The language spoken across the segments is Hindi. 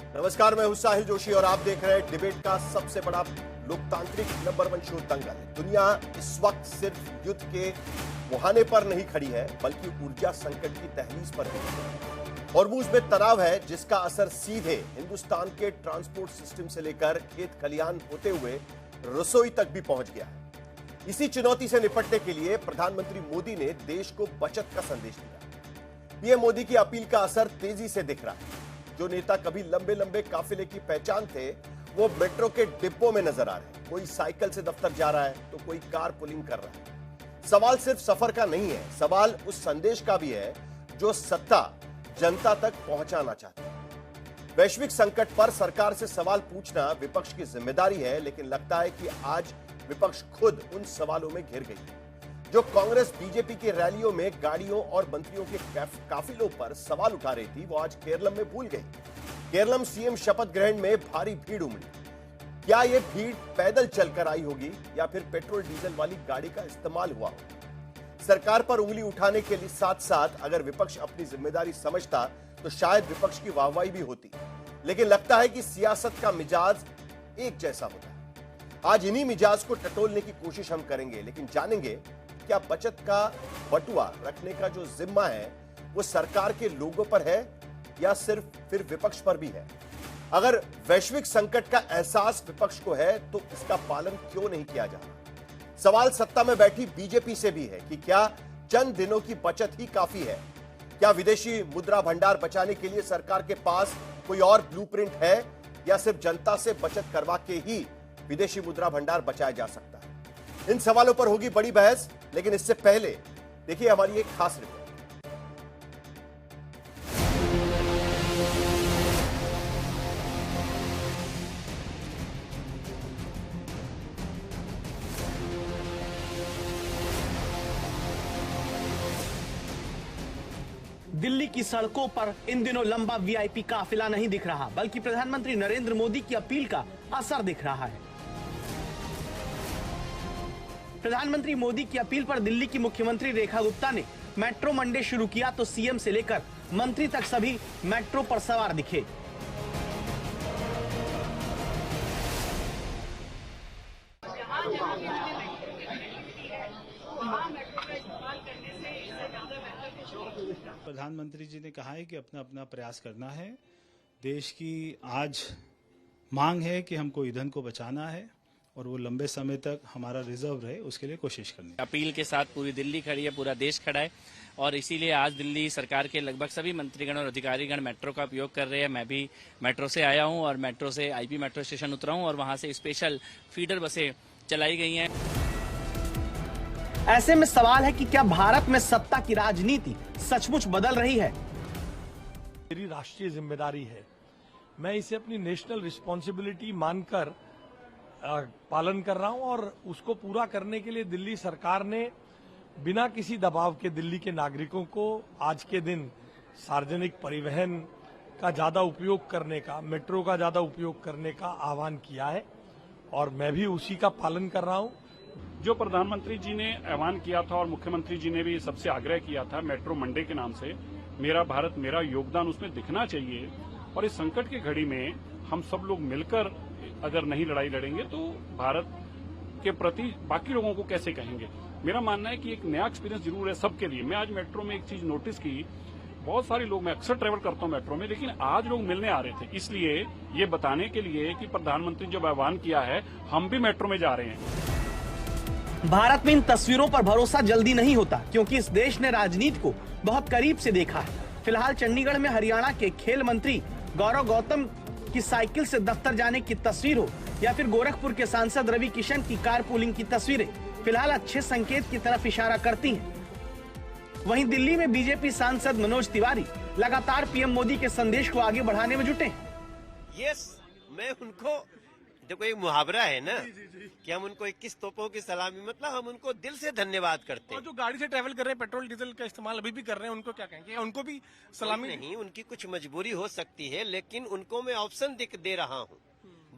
नमस्कार, मैं हूं साहिल जोशी और आप देख रहे हैं डिबेट का सबसे बड़ा लोकतांत्रिक नंबर 1 शो दंगल। दुनिया इस वक्त सिर्फ युद्ध के मुहाने पर नहीं खड़ी है, बल्कि ऊर्जा संकट की दहलीज पर है। हॉर्मुज में तनाव है, जिसका असर सीधे हिंदुस्तान के ट्रांसपोर्ट सिस्टम से लेकर खेत खलिहान होते हुए रसोई तक भी पहुंच गया है। इसी चुनौती से निपटने के लिए प्रधानमंत्री मोदी ने देश को बचत का संदेश दिया। पीएम मोदी की अपील का असर तेजी से दिख रहा है। जो नेता कभी लंबे लंबे काफिले की पहचान थे, वो मेट्रो के डिब्बों में नजर आ रहे हैं। कोई साइकिल से दफ्तर जा रहा है तो कोई कार पुलिंग कर रहा है। सवाल सिर्फ सफर का नहीं है, सवाल उस संदेश का भी है जो सत्ता जनता तक पहुंचाना चाहती है। वैश्विक संकट पर सरकार से सवाल पूछना विपक्ष की जिम्मेदारी है, लेकिन लगता है कि आज विपक्ष खुद उन सवालों में घिर गई है। जो कांग्रेस बीजेपी की रैलियों में गाड़ियों और मंत्रियों के काफिलों पर सवाल उठा रही थी, वो आज केरलम में भूल गई। केरलम सीएम शपथ ग्रहण में भारी भीड़ उमड़ी। क्या यह भीड़ पैदल चलकर आई होगी या फिर पेट्रोल डीजल वाली गाड़ी का इस्तेमाल हुआ होगा? सरकार पर उंगली उठाने के लिए साथ साथ अगर विपक्ष अपनी जिम्मेदारी समझता तो शायद विपक्ष की वाहवाही भी होती, लेकिन लगता है कि सियासत का मिजाज एक जैसा होता है। आज इन्हीं मिजाज को टटोलने की कोशिश हम करेंगे, लेकिन जानेंगे क्या बचत का बटुआ रखने का जो जिम्मा है वो सरकार के लोगों पर है या सिर्फ फिर विपक्ष पर भी है? अगर वैश्विक संकट का एहसास विपक्ष को है तो इसका पालन क्यों नहीं किया जा रहा? सवाल सत्ता में बैठी बीजेपी से भी है कि क्या चंद दिनों की बचत ही काफी है? क्या विदेशी मुद्रा भंडार बचाने के लिए सरकार के पास कोई और ब्लूप्रिंट है या सिर्फ जनता से बचत करवा के ही विदेशी मुद्रा भंडार बचाया जा सकता है? इन सवालों पर होगी बड़ी बहस, लेकिन इससे पहले देखिए हमारी एक खास रिपोर्ट। दिल्ली की सड़कों पर इन दिनों लंबा वीआईपी काफिला नहीं दिख रहा, बल्कि प्रधानमंत्री नरेंद्र मोदी की अपील का असर दिख रहा है। प्रधानमंत्री मोदी की अपील पर दिल्ली की मुख्यमंत्री रेखा गुप्ता ने मेट्रो मंडे शुरू किया तो सीएम से लेकर मंत्री तक सभी मेट्रो पर सवार दिखे। प्रधानमंत्री जी ने कहा है कि अपना अपना प्रयास करना है। देश की आज मांग है कि हमको ईंधन को बचाना है और वो लंबे समय तक हमारा रिजर्व रहे, उसके लिए कोशिश करनी है। अपील के साथ पूरी दिल्ली खड़ी है, पूरा देश खड़ा है और इसीलिए आज दिल्ली सरकार के लगभग सभी मंत्रीगण और अधिकारीगण मेट्रो का उपयोग कर रहे हैं। मैं भी मेट्रो से आया हूं और मेट्रो से आईपी मेट्रो स्टेशन उतरा हूं और वहां से स्पेशल फीडर बसें चलाई गई हैं। ऐसे में सवाल है कि क्या भारत में सत्ता की राजनीति सचमुच बदल रही है? मेरी राष्ट्रीय जिम्मेदारी है, मैं इसे अपनी नेशनल रिस्पॉन्सिबिलिटी मानकर पालन कर रहा हूं और उसको पूरा करने के लिए दिल्ली सरकार ने बिना किसी दबाव के दिल्ली के नागरिकों को आज के दिन सार्वजनिक परिवहन का ज्यादा उपयोग करने का, मेट्रो का ज्यादा उपयोग करने का आह्वान किया है और मैं भी उसी का पालन कर रहा हूं। जो प्रधानमंत्री जी ने आह्वान किया था और मुख्यमंत्री जी ने भी सबसे आग्रह किया था मेट्रो मंडे के नाम से, मेरा भारत मेरा योगदान उसमें दिखना चाहिए। और इस संकट की घड़ी में हम सब लोग मिलकर अगर नहीं लड़ाई लड़ेंगे तो भारत के प्रति बाकी लोगों को कैसे कहेंगे? मेरा मानना है कि एक नया एक्सपीरियंस जरूर है सबके लिए। मैं आज मेट्रो में एक चीज नोटिस की, बहुत सारे लोग, मैं अक्सर ट्रेवल करता हूं मेट्रो में, लेकिन आज लोग मिलने आ रहे थे, इसलिए ये बताने के लिए कि प्रधानमंत्री जब आह्वान किया है, हम भी मेट्रो में जा रहे हैं। भारत में इन तस्वीरों पर भरोसा जल्दी नहीं होता, क्योंकि इस देश ने राजनीति को बहुत करीब से देखा है। फिलहाल चंडीगढ़ में हरियाणा के खेल मंत्री गौरव गौतम की साइकिल से दफ्तर जाने की तस्वीर हो या फिर गोरखपुर के सांसद रवि किशन की कार पुलिंग की तस्वीरें फिलहाल अच्छे संकेत की तरफ इशारा करती हैं। वहीं दिल्ली में बीजेपी सांसद मनोज तिवारी लगातार पीएम मोदी के संदेश को आगे बढ़ाने में जुटे। मैं उनको, देखो एक मुहावरा है ना कि हम उनको 21 तोपों की सलामी, मतलब हम उनको दिल से धन्यवाद करते हैं। और जो गाड़ी से ट्रैवल कर रहे हैं, पेट्रोल डीजल का इस्तेमाल अभी भी कर रहे हैं, उनको क्या कहेंगे? उनको भी सलामी नहीं, उनकी कुछ मजबूरी हो सकती है, लेकिन उनको मैं ऑप्शन दे रहा हूँ,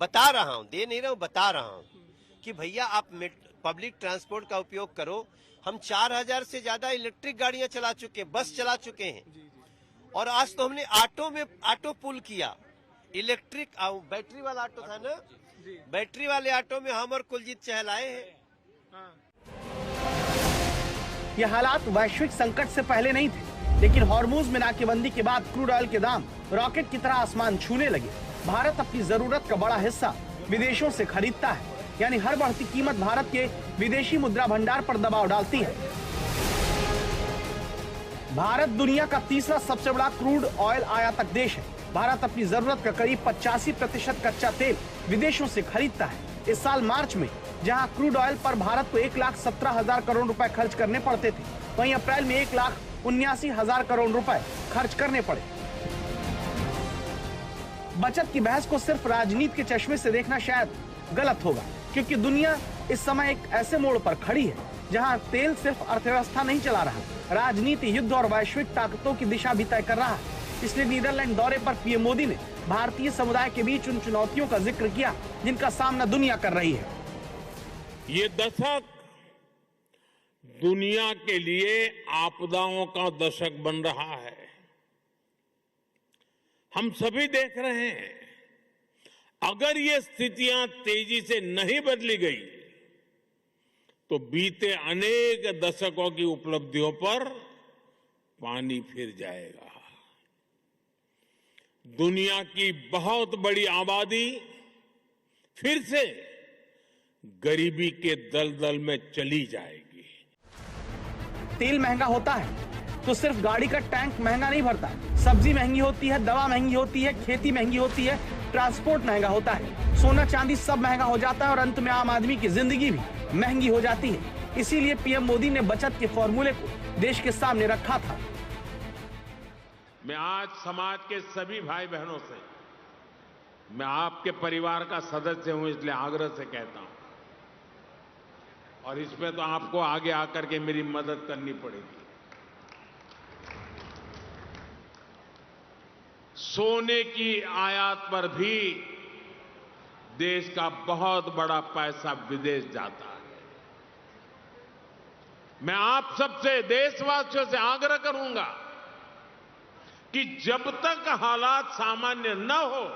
बता रहा हूँ, दे नहीं रहा हूँ, बता रहा हूँ कि भैया आप पब्लिक ट्रांसपोर्ट का उपयोग करो। हम 4000 से ज्यादा इलेक्ट्रिक गाड़ियां चला चुके हैं, बस चला चुके हैं और आज तो हमने ऑटो पुल किया। इलेक्ट्रिक बैटरी वाला ऑटो था ना, बैटरी वाले ऑटो में हम और कुलजीत चहल आए हैं। ये हालात वैश्विक संकट से पहले नहीं थे, लेकिन हॉर्मूज में नाकेबंदी के बाद क्रूड ऑयल के दाम रॉकेट की तरह आसमान छूने लगे। भारत अपनी जरूरत का बड़ा हिस्सा विदेशों से खरीदता है, यानी हर बढ़ती कीमत भारत के विदेशी मुद्रा भंडार पर दबाव डालती है। भारत दुनिया का तीसरा सबसे बड़ा क्रूड ऑयल आयातक देश है। भारत अपनी जरूरत का करीब 85% कच्चा तेल विदेशों से खरीदता है। इस साल मार्च में जहां क्रूड ऑयल पर भारत को 1,17,000 करोड़ रुपए खर्च करने पड़ते थे, वहीं अप्रैल में 1,79,000 करोड़ रुपए खर्च करने पड़े। बचत की बहस को सिर्फ राजनीति के चश्मे से देखना शायद गलत होगा, क्योंकि दुनिया इस समय एक ऐसे मोड़ पर खड़ी है जहां तेल सिर्फ अर्थव्यवस्था नहीं चला रहा, राजनीति, युद्ध और वैश्विक ताकतों की दिशा भी तय कर रहा है। इसलिए नीदरलैंड दौरे पर पीएम मोदी ने भारतीय समुदाय के बीच उन चुनौतियों का जिक्र किया जिनका सामना दुनिया कर रही है। ये दशक दुनिया के लिए आपदाओं का दशक बन रहा है। हम सभी देख रहे हैं, अगर ये स्थितियां तेजी से नहीं बदली गई तो बीते अनेक दशकों की उपलब्धियों पर पानी फिर जाएगा। दुनिया की बहुत बड़ी आबादी फिर से गरीबी के दलदल में चली जाएगी। तेल महंगा होता है तो सिर्फ गाड़ी का टैंक महंगा नहीं भरता, सब्जी महंगी होती है, दवा महंगी होती है, खेती महंगी होती है, ट्रांसपोर्ट महंगा होता है, सोना चांदी सब महंगा हो जाता है और अंत में आम आदमी की जिंदगी भी महंगी हो जाती है। इसीलिए पीएम मोदी ने बचत के फॉर्मूले को देश के सामने रखा था। मैं आज समाज के सभी भाई बहनों से, मैं आपके परिवार का सदस्य हूं इसलिए आग्रह से कहता हूं, और इसमें तो आपको आगे आकर के मेरी मदद करनी पड़ेगी। सोने की आयात पर भी देश का बहुत बड़ा पैसा विदेश जाता है। मैं आप सबसे, देशवासियों से आग्रह करूंगा कि जब तक हालात सामान्य न हो,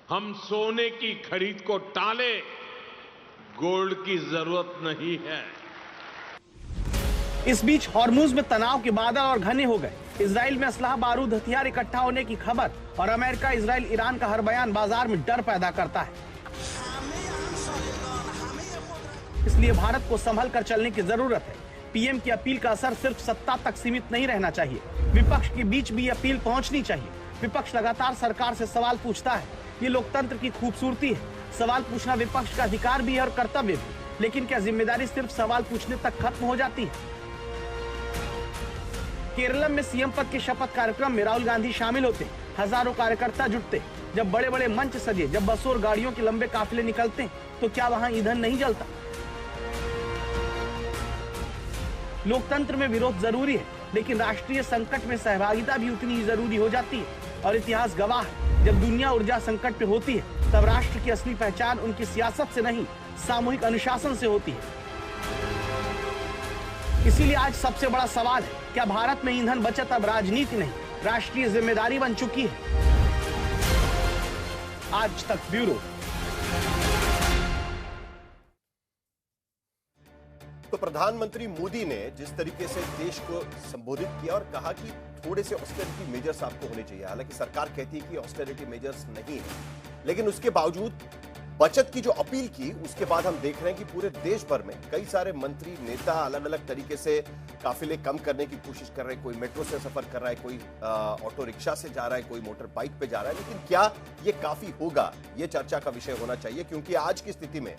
हम सोने की खरीद को टाले, गोल्ड की जरूरत नहीं है। इस बीच हॉर्मूज में तनाव के बादल और घने हो गए। इजराइल में असलाह, बारूद, हथियार इकट्ठा होने की खबर और अमेरिका, इजराइल, ईरान का हर बयान बाजार में डर पैदा करता है। इसलिए भारत को संभल कर चलने की जरूरत है। पीएम की अपील का असर सिर्फ सत्ता तक सीमित नहीं रहना चाहिए, विपक्ष के बीच भी अपील पहुंचनी चाहिए। विपक्ष लगातार सरकार से सवाल पूछता है, ये लोकतंत्र की खूबसूरती है। सवाल पूछना विपक्ष का अधिकार भी है और कर्तव्य भी, लेकिन क्या जिम्मेदारी सिर्फ सवाल पूछने तक खत्म हो जाती है? केरलम में सीएम पद के शपथ कार्यक्रम में राहुल गांधी शामिल होते, हजारों कार्यकर्ता जुटते। जब बड़े बड़े मंच सजे, जब बसों और गाड़ियों के लंबे काफिले निकलते हैं, तो क्या वहां ईंधन नहीं जलता? लोकतंत्र में विरोध जरूरी है, लेकिन राष्ट्रीय संकट में सहभागिता भी उतनी ही जरूरी हो जाती है। और इतिहास गवाह है, जब दुनिया ऊर्जा संकट पे होती है, तब राष्ट्र की असली पहचान उनकी सियासत से नहीं, सामूहिक अनुशासन से होती है। इसीलिए आज सबसे बड़ा सवाल है, क्या भारत में ईंधन बचत अब राजनीति नहीं, राष्ट्रीय जिम्मेदारी बन चुकी है? आज तक ब्यूरो। तो प्रधानमंत्री मोदी ने जिस तरीके से देश को संबोधित किया और कहा कि थोड़े से ऑस्टेरिटी मेजर्स आपको होने चाहिए, हालांकि सरकार कहती है कि ऑस्टेरिटी मेजर्स नहीं है, लेकिन उसके बावजूद बचत की जो अपील की, उसके बाद हम देख रहे हैं कि पूरे देश भर में कई सारे मंत्री, नेता अलग अलग तरीके से काफिले कम करने की कोशिश कर रहे हैं। कोई मेट्रो से सफर कर रहा है, कोई ऑटो रिक्शा से जा रहा है, कोई मोटर बाइक पे जा रहा है। लेकिन क्या ये काफी होगा, ये चर्चा का विषय होना चाहिए, क्योंकि आज की स्थिति में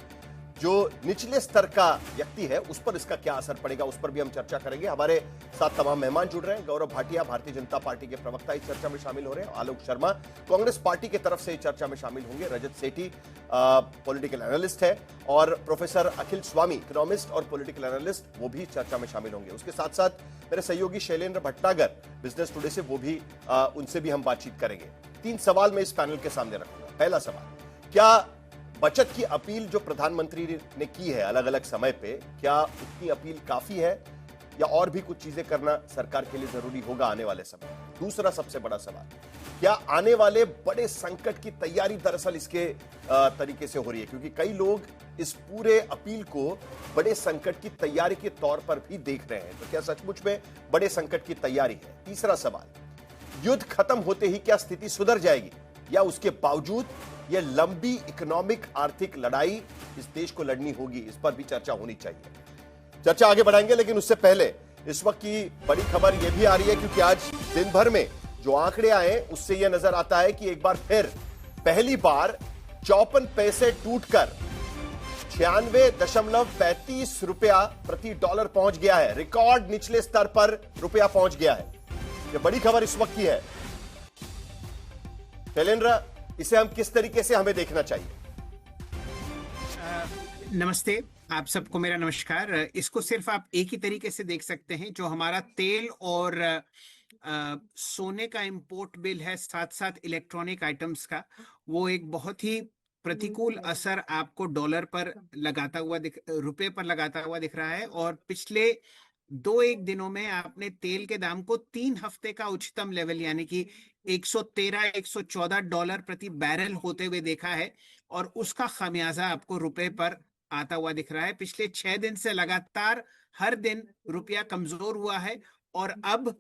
जो निचले स्तर का व्यक्ति है उस पर इसका क्या असर पड़ेगा, उस पर भी हम चर्चा करेंगे। हमारे साथ तमाम मेहमान जुड़ रहे हैं। गौरव भाटिया भारतीय जनता पार्टी के प्रवक्ता इस चर्चा में शामिल हो रहे हैं। आलोक शर्मा कांग्रेस पार्टी की तरफ से इस चर्चा में शामिल होंगे। रजत सेठी पॉलिटिकल एनालिस्ट है और प्रोफेसर अखिल स्वामी इकोनॉमिस्ट और पॉलिटिकल एनालिस्ट, वो भी चर्चा में शामिल होंगे। उसके साथ साथ मेरे सहयोगी शैलेंद्र भट्टागर बिजनेस टुडे से, वो भी उनसे भी हम बातचीत करेंगे। 3 सवाल मैं इस पैनल के सामने रखूंगा। पहला सवाल, क्या बचत की अपील जो प्रधानमंत्री ने की है अलग अलग समय पे, क्या उतनी अपील काफी है या और भी कुछ चीजें करना सरकार के लिए जरूरी होगा आने वाले समय? दूसरा सबसे बड़ा सवाल, क्या आने वाले बड़े संकट की तैयारी दरअसल इसके तरीके से हो रही है? क्योंकि कई लोग इस पूरे अपील को बड़े संकट की तैयारी के तौर पर भी देख रहे हैं। तो क्या सचमुच में बड़े संकट की तैयारी है? तीसरा सवाल, युद्ध खत्म होते ही क्या स्थिति सुधर जाएगी या उसके बावजूद यह लंबी इकोनॉमिक आर्थिक लड़ाई इस देश को लड़नी होगी? इस पर भी चर्चा होनी चाहिए। चर्चा आगे बढ़ाएंगे, लेकिन उससे पहले इस वक्त की बड़ी खबर यह भी आ रही है, क्योंकि आज दिन भर में जो आंकड़े आए उससे यह नजर आता है कि एक बार फिर पहली बार 54 पैसे टूटकर 96.35 रुपया प्रति डॉलर पहुंच गया है। रिकॉर्ड निचले स्तर पर रुपया पहुंच गया है। यह बड़ी खबर इस वक्त की है। शैलेंद्र, इसे हम किस तरीके से हमें देखना चाहिए? नमस्ते, आप सबको मेरा नमस्कार। इसको सिर्फ आप एक ही तरीके से देख सकते हैं, जो हमारा तेल और सोने का इंपोर्ट बिल है, साथ साथ इलेक्ट्रॉनिक आइटम्स का, वो एक बहुत ही प्रतिकूल असर आपको डॉलर पर लगाता हुआ रुपए पर लगाता हुआ दिख रहा है। और पिछले 2-1 दिनों में आपने तेल के दाम को 3 हफ्ते का उच्चतम लेवल यानी कि 113-114 डॉलर प्रति बैरल होते हुए देखा है, और उसका खामियाजा आपको रुपए पर आता हुआ दिख रहा है। पिछले 6 दिन से लगातार हर दिन रुपया कमजोर हुआ है, और अब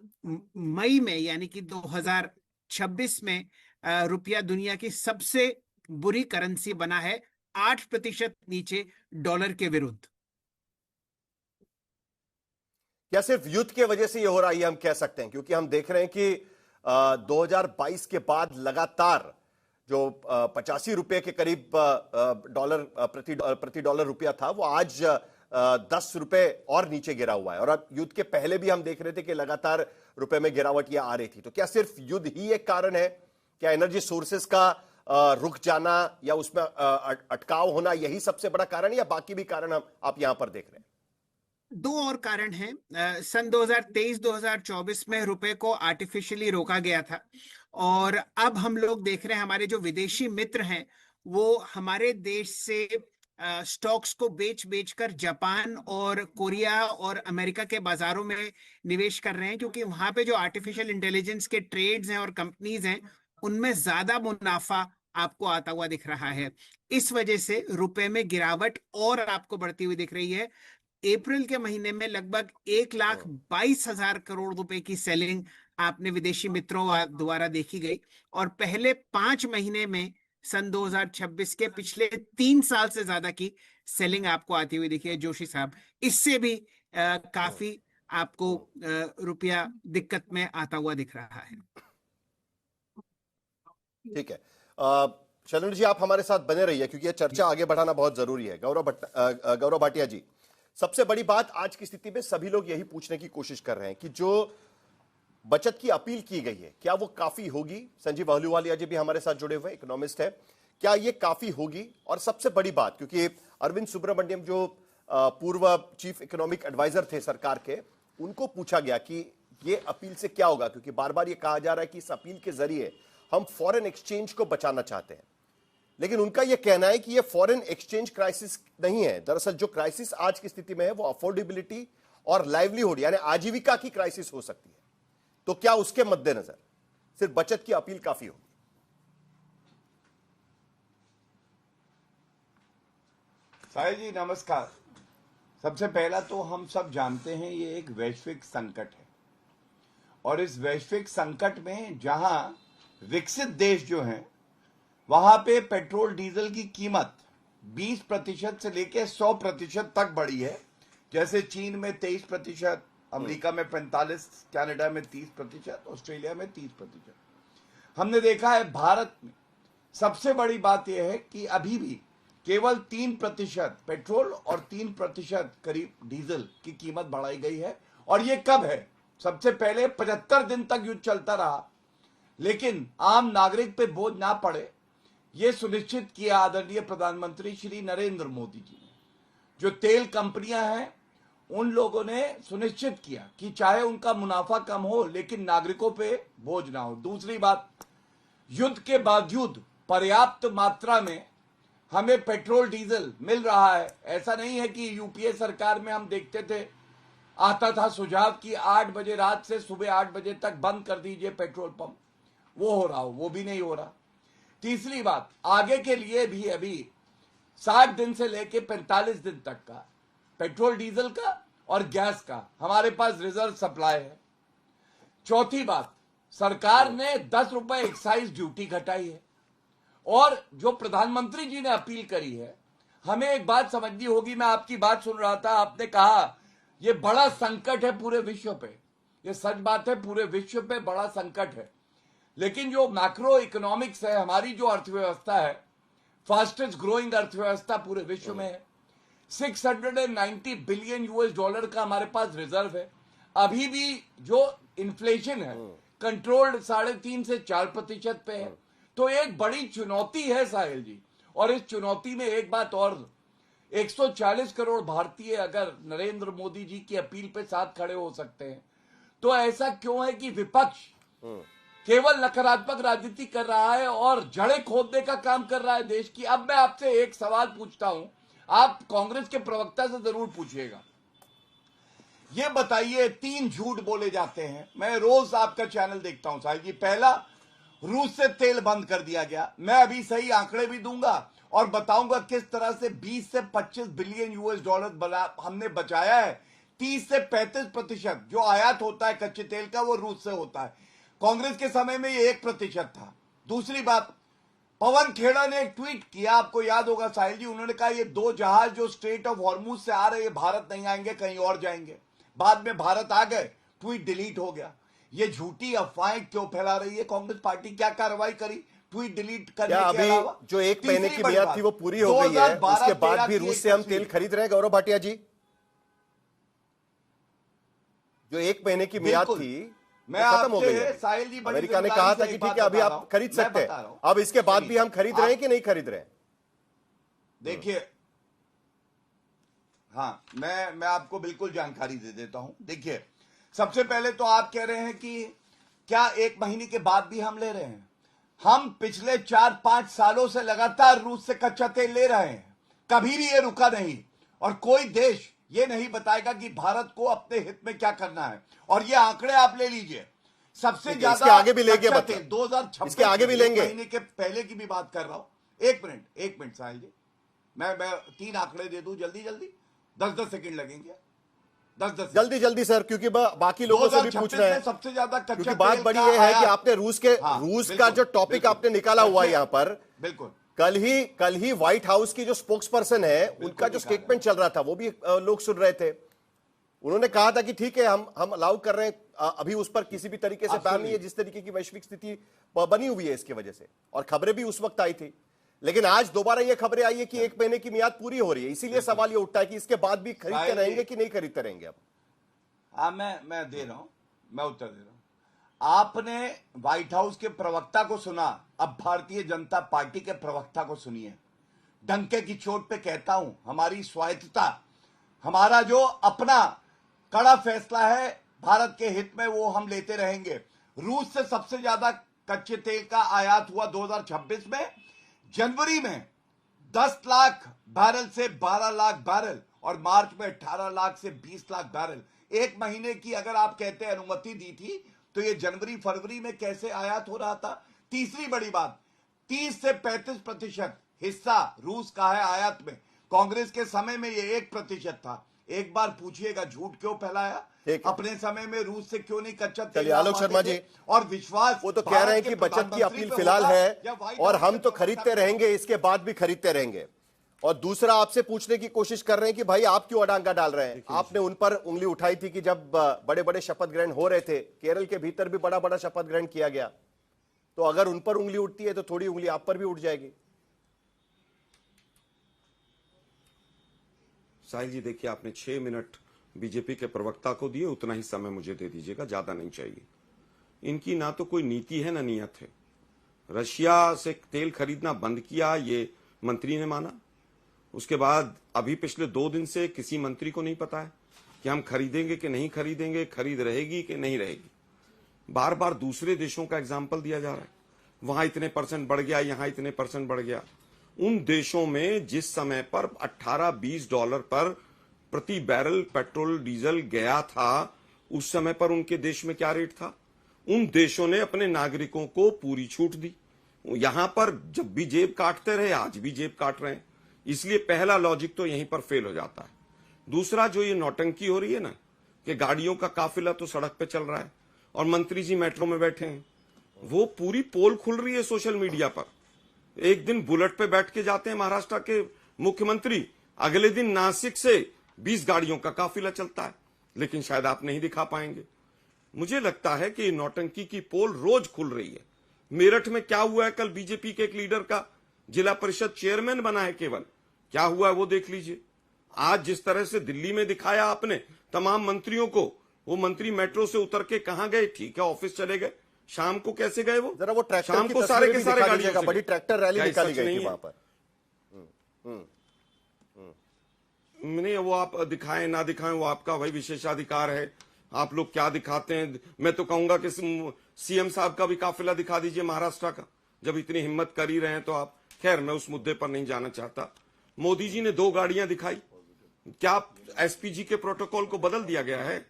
मई में यानी कि 2026 में रुपया दुनिया की सबसे बुरी करेंसी बना है, 8% नीचे डॉलर के विरुद्ध। क्या सिर्फ युद्ध के वजह से यह हो रहा है, हम कह सकते हैं? क्योंकि हम देख रहे हैं कि 2022 के बाद लगातार जो 85 रुपए के करीब डॉलर प्रति डॉलर रुपया था, वो आज 10 रुपए और नीचे गिरा हुआ है। और अब युद्ध के पहले भी हम देख रहे थे कि लगातार रुपए में गिरावट यह आ रही थी। तो क्या सिर्फ युद्ध ही एक कारण है? क्या एनर्जी सोर्सेस का रुक जाना या उसमें अटकाव होना यही सबसे बड़ा कारण है, या बाकी भी कारण आप यहां पर देख रहे हैं? 2 और कारण हैं। सन 2023-2024 में रुपए को आर्टिफिशियली रोका गया था, और अब हम लोग देख रहे हैं हमारे जो विदेशी मित्र हैं वो हमारे देश से स्टॉक्स को बेच कर जापान और कोरिया और अमेरिका के बाजारों में निवेश कर रहे हैं, क्योंकि वहां पे जो आर्टिफिशियल इंटेलिजेंस के ट्रेड्स हैं और कंपनीज हैं, उनमें ज्यादा मुनाफा आपको आता हुआ दिख रहा है। इस वजह से रुपए में गिरावट और आपको बढ़ती हुई दिख रही है। अप्रैल के महीने में लगभग 1,22,000 करोड़ रुपए की सेलिंग आपने विदेशी मित्रों द्वारा देखी गई, और पहले 5 महीने में सन 2026 के पिछले 3 साल से ज्यादा की सेलिंग आपको आती हुई दिखी है जोशी साहब। इससे भी काफी आपको रुपया दिक्कत में आता हुआ दिख रहा है। ठीक है, शैलेंद्र जी, आप हमारे साथ बने रहिए, क्योंकि यह चर्चा आगे बढ़ाना बहुत जरूरी है। गौरव भाटिया जी, सबसे बड़ी बात आज की स्थिति में सभी लोग यही पूछने की कोशिश कर रहे हैं कि जो बचत की अपील की गई है, क्या वो काफी होगी? संजीव अहलूवालिया जी भी हमारे साथ जुड़े हुए, इकोनॉमिस्ट है, क्या ये काफी होगी? और सबसे बड़ी बात, क्योंकि अरविंद सुब्रमण्यम जो पूर्व चीफ इकोनॉमिक एडवाइजर थे सरकार के, उनको पूछा गया कि ये अपील से क्या होगा, क्योंकि बार बार ये कहा जा रहा है कि इस अपील के जरिए हम फॉरेन एक्सचेंज को बचाना चाहते हैं। लेकिन उनका यह कहना है कि यह फॉरेन एक्सचेंज क्राइसिस नहीं है। दरअसल जो क्राइसिस आज की स्थिति में है वो अफोर्डेबिलिटी और लाइवलीहुड यानी आजीविका की क्राइसिस हो सकती है। तो क्या उसके मद्देनजर सिर्फ बचत की अपील काफी होगी? साहिल जी नमस्कार। सबसे पहला तो हम सब जानते हैं ये एक वैश्विक संकट है, और इस वैश्विक संकट में जहां विकसित देश जो हैं वहां पे पेट्रोल डीजल की कीमत 20% से लेकर 100% तक बढ़ी है। जैसे चीन में 23%, अमेरिका में 45%, कनाडा में 30%, ऑस्ट्रेलिया में 30%। हमने देखा है भारत में सबसे बड़ी बात यह है कि अभी भी केवल 3% पेट्रोल और 3% करीब डीजल की कीमत बढ़ाई गई है। और ये कब है? सबसे पहले 75 दिन तक युद्ध चलता रहा, लेकिन आम नागरिक पे बोझ ना पड़े ये सुनिश्चित किया आदरणीय प्रधानमंत्री श्री नरेंद्र मोदी जी ने। जो तेल कंपनियां हैं उन लोगों ने सुनिश्चित किया कि चाहे उनका मुनाफा कम हो लेकिन नागरिकों पे बोझ ना हो। दूसरी बात, युद्ध के बावजूद पर्याप्त मात्रा में हमें पेट्रोल डीजल मिल रहा है। ऐसा नहीं है कि यूपीए सरकार में हम देखते थे आता था सुझाव कि 8 बजे रात से सुबह 8 बजे तक बंद कर दीजिए पेट्रोल पंप, वो हो रहा हो, वो भी नहीं हो रहा। तीसरी बात, आगे के लिए भी अभी 60 दिन से लेके 45 दिन तक का पेट्रोल डीजल का और गैस का हमारे पास रिजर्व सप्लाई है। चौथी बात, सरकार ने 10 रुपए एक्साइज ड्यूटी घटाई है। और जो प्रधानमंत्री जी ने अपील करी है, हमें एक बात समझनी होगी। मैं आपकी बात सुन रहा था, आपने कहा ये बड़ा संकट है पूरे विश्व पे। ये सच बात है, पूरे विश्व पे बड़ा संकट है। लेकिन जो मैक्रो इकोनॉमिक्स है, हमारी जो अर्थव्यवस्था है, फास्टेस्ट ग्रोइंग अर्थव्यवस्था पूरे विश्व में है। 690 बिलियन यूएस डॉलर का हमारे पास रिजर्व है। अभी भी जो इन्फ्लेशन है कंट्रोल्ड 3.5 से 4% पे है। तो एक बड़ी चुनौती है साहिल जी। और इस चुनौती में एक बात और, 140 करोड़ भारतीय अगर नरेंद्र मोदी जी की अपील पे साथ खड़े हो सकते हैं, तो ऐसा क्यों है कि विपक्ष केवल नकारात्मक राजनीति कर रहा है और जड़ें खोदने का काम कर रहा है देश की। अब मैं आपसे एक सवाल पूछता हूं, आप कांग्रेस के प्रवक्ता से जरूर पूछिएगा। ये बताइए, 3 झूठ बोले जाते हैं। मैं रोज आपका चैनल देखता हूं साहिब जी। पहला, रूस से तेल बंद कर दिया गया। मैं अभी सही आंकड़े भी दूंगा और बताऊंगा किस तरह से 20 से 25 बिलियन यूएस डॉलर हमने बचाया है। 30 से 35% जो आयात होता है कच्चे तेल का, वो रूस से होता है। कांग्रेस के समय में ये 1% था। दूसरी बात, पवन खेड़ा ने एक ट्वीट किया, आपको याद होगा साहिल जी। उन्होंने कहा ये 2 जहाज जो स्ट्रेट ऑफ हॉर्मुज से आ रहे हैं, भारत नहीं आएंगे, कहीं और जाएंगे। बाद में भारत आ गए, ट्वीट डिलीट हो गया। ये झूठी अफवाहें क्यों फैला रही है कांग्रेस पार्टी? क्या कार्रवाई करी ट्वीट डिलीट करने के अलावा? जो 1 महीने की मियाद थी वो पूरी हो गई है, उसके बाद भी रूस से हम तेल खरीद रहे हैं गौरव भाटिया जी। जो 1 महीने की मियाद थी मैं खत्म हो गई है। साहिल जी, अमेरिका ने कहा था कि ठीक है अभी आप खरीद सकते हैं। अब इसके बाद भी हम खरीद रहे हैं कि नहीं खरीद रहे हैं? देखिए, हाँ, मैं आपको बिल्कुल जानकारी दे देता हूं। देखिए, सबसे पहले तो आप कह रहे हैं कि क्या 1 महीने के बाद भी हम ले रहे हैं? हम पिछले 4-5 सालों से लगातार रूस से कच्चा तेल ले रहे हैं, कभी भी ये रुका नहीं। और कोई देश ये नहीं बताएगा कि भारत को अपने हित में क्या करना है। और ये आंकड़े आप ले लीजिए, सबसे ज्यादा आगे भी लेंगे, 2026 इसके आगे भी लेंगे। महीने के पहले की भी बात कर रहा हूं। एक मिनट साहिल जी, मैं 3 आंकड़े दे दूं जल्दी 10-10 सेकंड लगेंगे। 10 जल्दी सर, क्योंकि बाकी लोगों से भी पूछ रहे हैं। सबसे ज्यादा क्योंकि बात बड़ी ये है कि आपने रूस का जो टॉपिक आपने निकाला हुआ है यहाँ पर, बिल्कुल कल ही व्हाइट हाउस की जो स्पोक्स पर्सन है, उनका जो स्टेटमेंट चल रहा था वो भी लोग सुन रहे थे। उन्होंने कहा था कि ठीक है हम अलाउ कर रहे हैं, अभी उस पर किसी भी तरीके से बैन नहीं है, जिस तरीके की वैश्विक स्थिति बनी हुई है इसकी वजह से। और खबरें भी उस वक्त आई थी, लेकिन आज दोबारा ये खबरें आई है कि 1 महीने की मियाद पूरी हो रही है। इसीलिए सवाल ये उठता है कि इसके बाद भी खरीदते रहेंगे कि नहीं खरीदते रहेंगे? अब हाँ, मैं दे रहा हूं, मैं उत्तर दे रहा हूं। आपने व्हाइट हाउस के प्रवक्ता को सुना, अब भारतीय जनता पार्टी के प्रवक्ता को सुनिए। डंके की चोट पे कहता हूं, हमारी स्वायत्तता, हमारा जो अपना कड़ा फैसला है भारत के हित में, वो हम लेते रहेंगे। रूस से सबसे ज्यादा कच्चे तेल का आयात हुआ 2026 में। जनवरी में 10 लाख बैरल से 12 लाख बैरल और मार्च में 18 लाख से 20 लाख बैरल। 1 महीने की अगर आप कहते हैं अनुमति दी थी, तो ये जनवरी फरवरी में कैसे आयात हो रहा था? तीसरी बड़ी बात, 30 से 35% हिस्सा रूस का है आयात में। कांग्रेस के समय में ये 1% था। एक बार पूछिएगा झूठ क्यों फैलाया? अपने समय में रूस से क्यों नहीं कच्चा तेल? आलोक शर्मा जी, और विश्वास, वो तो कह रहे हैं कि बचत की अपील फिलहाल है और हम तो खरीदते रहेंगे, इसके बाद भी खरीदते रहेंगे। और दूसरा, आपसे पूछने की कोशिश कर रहे हैं कि भाई आप क्यों अड़ांगा डाल रहे हैं? आपने उन पर उंगली उठाई थी कि जब बड़े बड़े शपथ ग्रहण हो रहे थे, केरल के भीतर भी बड़ा बड़ा शपथ ग्रहण किया गया, तो अगर उन पर उंगली उठती है तो थोड़ी उंगली आप पर भी उठ जाएगी। साहिल जी, देखिए, आपने 6 मिनट बीजेपी के प्रवक्ता को दिए, उतना ही समय मुझे दे दीजिएगा, ज्यादा नहीं चाहिए। इनकी ना तो कोई नीति है ना नियत है। रशिया से तेल खरीदना बंद किया, ये मंत्री ने माना। उसके बाद अभी पिछले 2 दिन से किसी मंत्री को नहीं पता है कि हम खरीदेंगे कि नहीं खरीदेंगे, खरीद रहेगी कि नहीं रहेगी। बार बार दूसरे देशों का एग्जाम्पल दिया जा रहा है, वहां इतने % बढ़ गया, यहां इतने % बढ़ गया। उन देशों में जिस समय पर $18-20 पर प्रति बैरल पेट्रोल डीजल गया था, उस समय पर उनके देश में क्या रेट था? उन देशों ने अपने नागरिकों को पूरी छूट दी। यहां पर जब भी जेब काटते रहे, आज भी जेब काट रहे हैं। इसलिए पहला लॉजिक तो यहीं पर फेल हो जाता है। दूसरा, जो ये नौटंकी हो रही है ना कि गाड़ियों का काफिला तो सड़क पे चल रहा है और मंत्री जी मेट्रो में बैठे हैं, वो पूरी पोल खुल रही है सोशल मीडिया पर। एक दिन बुलेट पे बैठ के जाते हैं महाराष्ट्र के मुख्यमंत्री, अगले दिन नासिक से 20 गाड़ियों का काफिला चलता है, लेकिन शायद आप नहीं दिखा पाएंगे। मुझे लगता है कि नौटंकी की पोल रोज खुल रही है। मेरठ में क्या हुआ है, कल बीजेपी के एक लीडर का जिला परिषद चेयरमैन बना है केवल, क्या हुआ है वो देख लीजिए। आज जिस तरह से दिल्ली में दिखाया आपने तमाम मंत्रियों को, वो मंत्री मेट्रो से उतर के कहां गए? ठीक है, ऑफिस चले गए। शाम को कैसे गए वो? जरा वो ट्रैक्टर शाम की को तस्वीरें सारे भी के सारे दिखा गाड़ियों दीजिएगा। से बड़ी गए। ट्रैक्टर रैली क्या ये निकाली सच गई नहीं थी है? वहां पर। नहीं, वो आप दिखाएं ना दिखाएं वो आपका भाई विशेषाधिकार है। आप लोग क्या दिखाते हैं? मैं तो कहूंगा कि सीएम साहब का भी काफिला दिखा दीजिए महाराष्ट्र का, जब इतनी हिम्मत कर ही रहे हैं तो आप। खैर, मैं उस मुद्दे पर नहीं जाना चाहता। मोदी जी ने 2 गाड़ियां दिखाई। क्या एसपीजी के प्रोटोकॉल को बदल दिया गया है?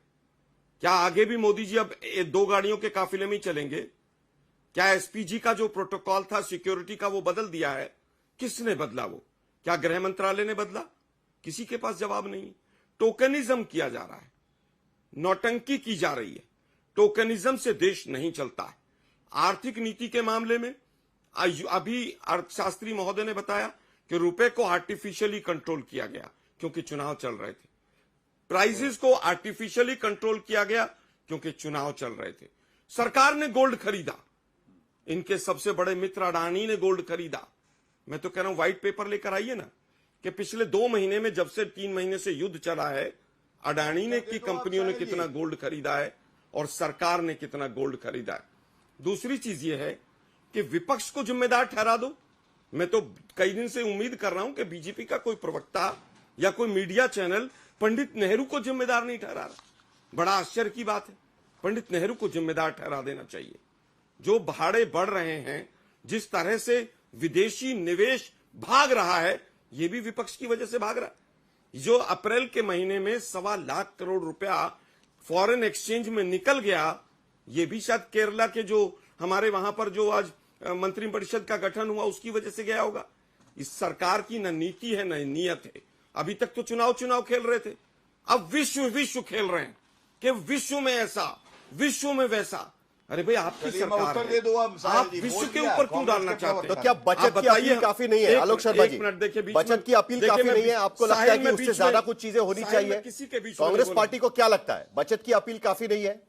क्या आगे भी मोदी जी अब 2 गाड़ियों के काफिले में ही चलेंगे? क्या एसपीजी का जो प्रोटोकॉल था सिक्योरिटी का, वो बदल दिया है? किसने बदला वो? क्या गृह मंत्रालय ने बदला? किसी के पास जवाब नहीं। टोकनिज्म किया जा रहा है, नौटंकी की जा रही है। टोकनिज्म से देश नहीं चलता है। आर्थिक नीति के मामले में अभी अर्थशास्त्री महोदय ने बताया कि रुपए को आर्टिफिशियली कंट्रोल किया गया क्योंकि चुनाव चल रहे थे। प्राइसेस को आर्टिफिशियली कंट्रोल किया गया क्योंकि चुनाव चल रहे थे। सरकार ने गोल्ड खरीदा, इनके सबसे बड़े मित्र अडानी ने गोल्ड खरीदा। मैं तो कह रहा हूं व्हाइट पेपर लेकर आइए ना कि पिछले 2 महीने में, जब से 3 महीने से युद्ध चला है, अडानी ने की कंपनियों ने कितना गोल्ड खरीदा है और सरकार ने कितना गोल्ड खरीदा है। दूसरी चीज यह है कि विपक्ष को जिम्मेदार ठहरा दो। मैं तो कई दिन से उम्मीद कर रहा हूं कि बीजेपी का कोई प्रवक्ता या कोई मीडिया चैनल पंडित नेहरू को जिम्मेदार नहीं ठहरा रहा। बड़ा आश्चर्य की बात है। पंडित नेहरू को जिम्मेदार ठहरा देना चाहिए। जो भाड़े बढ़ रहे हैं, जिस तरह से विदेशी निवेश भाग रहा है, यह भी विपक्ष की वजह से भाग रहा है। जो अप्रैल के महीने में 1.25 लाख करोड़ रुपया फॉरेन एक्सचेंज में निकल गया, ये भी शायद केरला के जो हमारे वहां पर जो आज मंत्रिपरिषद का गठन हुआ उसकी वजह से गया होगा। इस सरकार की न नीति है न नीयत है। अभी तक तो चुनाव खेल रहे थे, अब विश्व खेल रहे हैं कि विश्व में ऐसा, विश्व में वैसा। अरे भाई, आपकी सरकार उत्तर दे दो अब। आप विश्व के ऊपर क्यों डालना चाहते हैं? तो क्या बचत की अपील काफी नहीं है? आलोक शर्मा जी, बचत की अपील काफी नहीं है? आपको लगता है कि उससे ज्यादा कुछ चीजें होनी चाहिए? कांग्रेस पार्टी को क्या लगता है, बचत की अपील काफी नहीं है?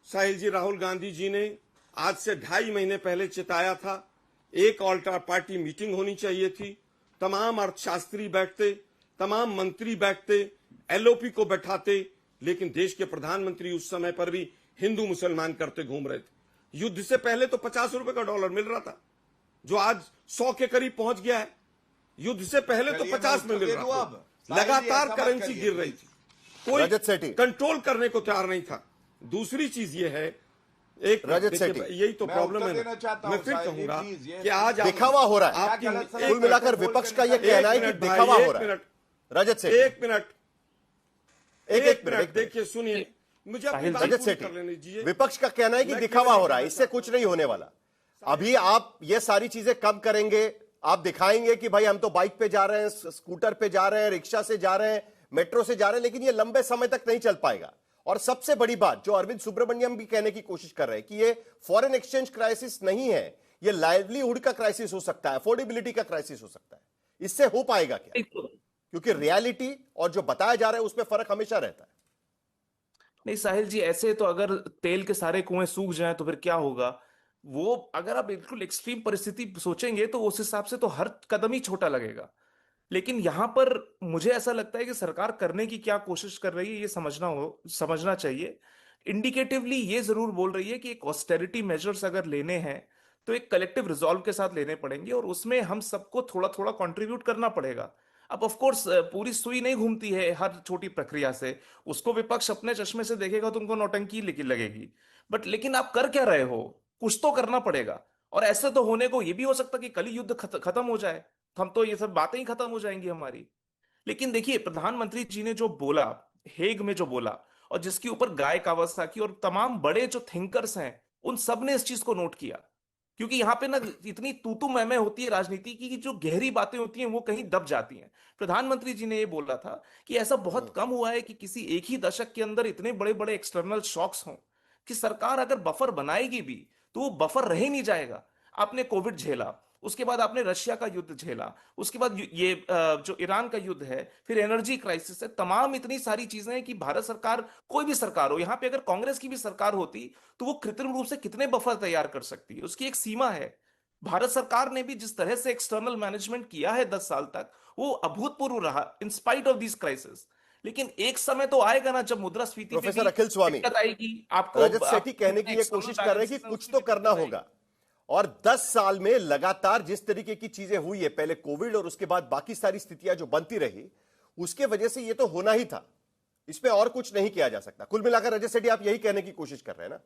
साहिल जी, राहुल गांधी जी ने आज से 2.5 महीने पहले चिताया था, एक ऑल्टर पार्टी मीटिंग होनी चाहिए थी। तमाम अर्थशास्त्री बैठते, तमाम मंत्री बैठते, एलओपी को बैठाते, लेकिन देश के प्रधानमंत्री उस समय पर भी हिंदू मुसलमान करते घूम रहे थे। युद्ध से पहले तो 50 रुपए का डॉलर मिल रहा था, जो आज 100 के करीब पहुंच गया है। युद्ध से पहले तो 50 में मिल रहा था। लगातार करेंसी गिर रही थी, कोई कंट्रोल करने को तैयार नहीं था। दूसरी चीज ये है, एक यही तो प्रॉब्लम है। मैं फिर कहूंगा कि आज दिखावा हो रहा है। कुल मिलाकर विपक्ष का यह कहना है कि दिखावा हो रहा है। रजत सेठी, एक मिनट देखिए, सुनिए, मुझे अपनी बात पूरी कर लेने दीजिए। विपक्ष का कहना है कि दिखावा हो रहा है, इससे कुछ नहीं होने वाला। अभी आप ये सारी चीजें कब करेंगे? आप दिखाएंगे कि भाई हम तो बाइक पे जा रहे हैं, स्कूटर पे जा रहे हैं, रिक्शा से जा रहे हैं, मेट्रो से जा रहे हैं, लेकिन ये लंबे समय तक नहीं चल पाएगा। और सबसे बड़ी बात जो अरविंद सुब्रमण्यम भी कहने की कोशिश कर रहे हैं कि ये फॉरेन एक्सचेंज क्राइसिस नहीं है, ये लाइवलीहुड का क्राइसिस हो सकता है, अफोर्डेबिलिटी का क्राइसिस हो सकता है। इससे हो पाएगा क्या? क्योंकि रियलिटी और जो बताया जा रहा है उसमें फर्क हमेशा रहता है। नहीं साहिल जी, ऐसे तो अगर तेल के सारे कुएं सूख जाएं तो फिर क्या होगा? वो अगर आप बिल्कुल एक्सट्रीम परिस्थिति सोचेंगे तो उस हिसाब से तो हर कदम ही छोटा लगेगा। लेकिन यहां पर मुझे ऐसा लगता है कि सरकार करने की क्या कोशिश कर रही है ये समझना चाहिए। इंडिकेटिवली ये जरूर बोल रही है कि एक ऑस्टेरिटी मेजर्स अगर लेने हैं तो एक कलेक्टिव रिजॉल्व के साथ लेने पड़ेंगे और उसमें हम सबको थोड़ा थोड़ा कंट्रीब्यूट करना पड़ेगा। अब ऑफ कोर्स पूरी सुई नहीं घूमती है हर छोटी प्रक्रिया से, उसको विपक्ष अपने चश्मे से देखेगा तो उनको नौटंकी लगेगी। बट लेकिन आप कर क्या रहे हो? कुछ तो करना पड़ेगा। और ऐसे तो होने को ये भी हो सकता कि कल ही युद्ध खत्म हो जाए, हम तो ये सब बातें ही खत्म हो जाएंगी हमारी। लेकिन देखिए, प्रधानमंत्री जी ने जो बोला, हेग में जो बोला, और जिसके ऊपर गाय कावासाकी और तमाम बड़े जो थिंकर्स हैं, उन सब ने इस चीज को नोट किया। क्योंकि यहाँ पे ना इतनी तू मैं होती है राजनीति की कि जो गहरी बातें होती हैं वो कहीं दब जाती हैं। प्रधानमंत्री जी ने ये बोला था कि ऐसा बहुत कम हुआ है कि किसी एक ही दशक के अंदर इतने बड़े बड़े एक्सटर्नल शॉक्स हों कि सरकार अगर बफर बनाएगी भी तो वो बफर रह ही नहीं जाएगा। आपने कोविड झेला, उसके बाद आपने रशिया का युद्ध झेला, उसके बाद ये जो ईरान का युद्ध है, फिर एनर्जी क्राइसिस है, तमाम इतनी सारी चीजें हैं कि भारत सरकार, कोई भी सरकार हो, यहाँ पे अगर कांग्रेस की भी सरकार होती तो वो कृत्रिम रूप से कितने बफर तैयार कर सकती है, उसकी एक सीमा है। भारत सरकार ने भी जिस तरह से एक्सटर्नल मैनेजमेंट किया है 10 साल तक, वो अभूतपूर्व रहा in spite of this crisis. लेकिन एक समय तो आएगा ना जब मुद्रास्फीति पे प्रोफेसर भी अखिल स्वामी, दिक्कत आएगी। आपको रजत सेठी कहने की ये कोशिश कर रहे हैं कि कुछ तो करना होगा, और 10 साल में लगातार जिस तरीके की चीजें हुई है, पहले कोविड और उसके बाद बाकी सारी स्थितियां जो बनती रही, उसके वजह से ये तो होना ही था, इसमें और कुछ नहीं किया जा सकता। कुल मिलाकर रजत सेठी आप यही कहने की कोशिश कर रहे हैं ना?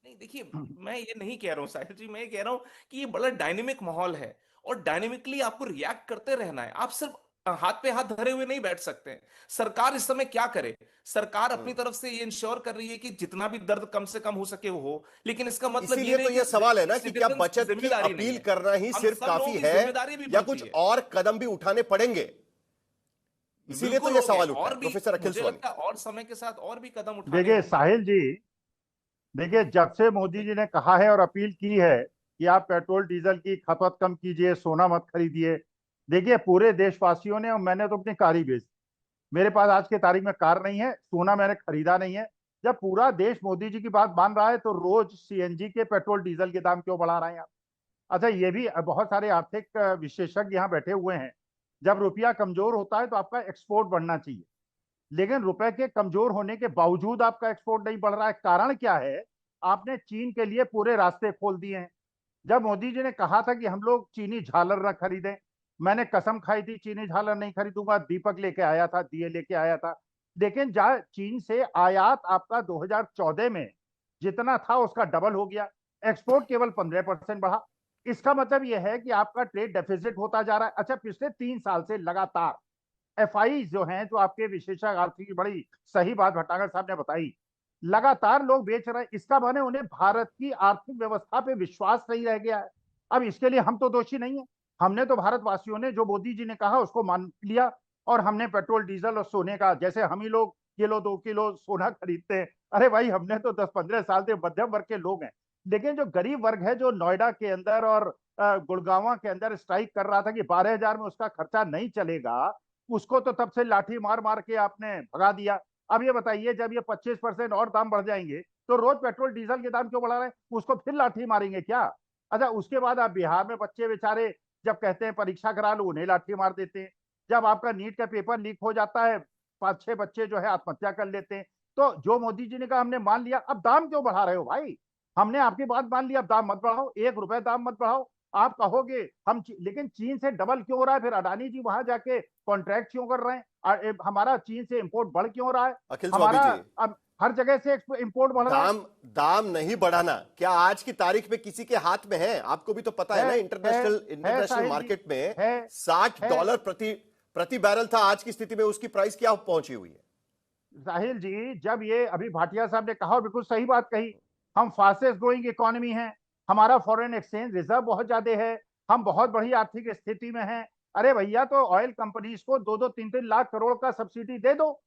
नहीं, देखिए, मैं ये नहीं कह रहा हूँ साहिल जी, मैं ये कह रहा हूँ कि ये बड़ा डायनेमिक माहौल है और डायनेमिकली आपको रिएक्ट करते रहना है। आप सिर्फ हाथ पे हाथ धरे हुए नहीं बैठ सकते हैं। सरकार इस समय क्या करे? सरकार अपनी तरफ से ये इंश्योर कर रही है कि जितना भी दर्द कम से कम हो सके वो हो, लेकिन इसका मतलब इसीलिए तो ये सवाल है ना कि क्या बचत की अपील करना ही सिर्फ काफी है या कुछ और कदम भी उठाने पड़ेंगे? इसीलिए तो ये सवाल उठा है प्रोफेसर अखिल स्वामी। और समय के साथ और भी कदम उठाने। देखिए साहिल जी, देखिए जब से मोदी जी ने कहा है और अपील की है कि आप पेट्रोल डीजल की खपत कम कीजिए, सोना मत खरीदिए, देखिए पूरे देशवासियों ने, और मैंने तो अपनी कार ही बेच, मेरे पास आज की तारीख में कार नहीं है, सोना मैंने खरीदा नहीं है। जब पूरा देश मोदी जी की बात मान रहा है तो रोज सीएनजी के पेट्रोल डीजल के दाम क्यों बढ़ा रहे हैं आप? अच्छा, ये भी बहुत सारे आर्थिक विशेषज्ञ यहाँ बैठे हुए हैं, जब रुपया कमजोर होता है तो आपका एक्सपोर्ट बढ़ना चाहिए, लेकिन रुपए के कमजोर होने के बावजूद आपका एक्सपोर्ट नहीं बढ़ रहा है। कारण क्या है? आपने चीन के लिए पूरे रास्ते खोल दिए हैं। जब मोदी जी ने कहा था कि हम लोग चीनी झालर न खरीदें, मैंने कसम खाई थी चीनी झालर नहीं खरीदूंगा, दीपक लेके आया था, दिए लेके आया था। लेकिन जहां चीन से आयात आपका 2014 में जितना था उसका डबल हो गया, एक्सपोर्ट केवल 15% बढ़ा। इसका मतलब यह है कि आपका ट्रेड डेफिसिट होता जा रहा है। अच्छा, पिछले 3 साल से लगातार एफआई जो हैं, जो आपके विशेषज्ञ आर्थिक, बड़ी सही बात भट्टागर साहब ने बताई, लगातार लोग बेच रहे हैं। इसका माने उन्हें भारत की आर्थिक व्यवस्था पे विश्वास नहीं रह गया है। अब इसके लिए हम तो दोषी नहीं है, हमने तो भारतवासियों ने जो मोदी जी ने कहा उसको मान लिया, और हमने पेट्रोल डीजल और सोने का, जैसे हम ही लोग किलो 2 किलो सोना खरीदते हैं, अरे भाई हमने तो 10-15 साल से मध्यम वर्ग के लोग हैं। लेकिन जो गरीब वर्ग है, जो नोएडा के अंदर और गुड़गांव के अंदर स्ट्राइक कर रहा था कि 12,000 में उसका खर्चा नहीं चलेगा, उसको तो तब से लाठी मार मार के आपने भगा दिया। अब ये बताइए, जब ये 25% और दाम बढ़ जाएंगे तो रोज पेट्रोल डीजल के दाम क्यों बढ़ा रहे हैं? उसको फिर लाठी मारेंगे क्या? अच्छा, उसके बाद आप बिहार में बच्चे बेचारे जब कहते हैं परीक्षा करा लो, उन्हें लाठी मार देते हैं। जब आपका नीट का पेपर लीक हो जाता है, 5-6 बच्चे जो है आत्महत्या कर लेते हैं। तो जो मोदी जी ने कहा हमने मान लिया, अब दाम क्यों बढ़ा रहे हो भाई? हमने आपकी बात मान ली, अब दाम मत बढ़ाओ, 1 रुपए दाम मत बढ़ाओ। आप कहोगे हम, लेकिन चीन से डबल क्यों हो रहा है? फिर अडानी जी वहां जाके कॉन्ट्रैक्ट क्यों कर रहे हैं? हमारा चीन से इंपोर्ट बढ़ क्यों रहा है? अखिल स्वामी जी, अब हर जगह से इंपोर्ट बढ़ रहा है। दाम नहीं बढ़ाना क्या आज की तारीख में किसी के हाथ में है? आपको भी तो पता है ना, इंटरनेशनल मार्केट में $60 प्रति बैरल था, आज की स्थिति में उसकी प्राइस क्या पहुंची हुई है? साहिल जी, जब ये अभी भाटिया साहब ने कहा, बिल्कुल सही बात कही, हम फास्टेस्ट ग्रोइंग इकोनॉमी हैं, हमारा फॉरेन एक्सचेंज रिजर्व बहुत ज्यादा है, हम बहुत बड़ी आर्थिक स्थिति में हैं। अरे भैया, तो ऑयल कंपनीज को 2-2, 3-3 लाख करोड़ का सब्सिडी दे दो,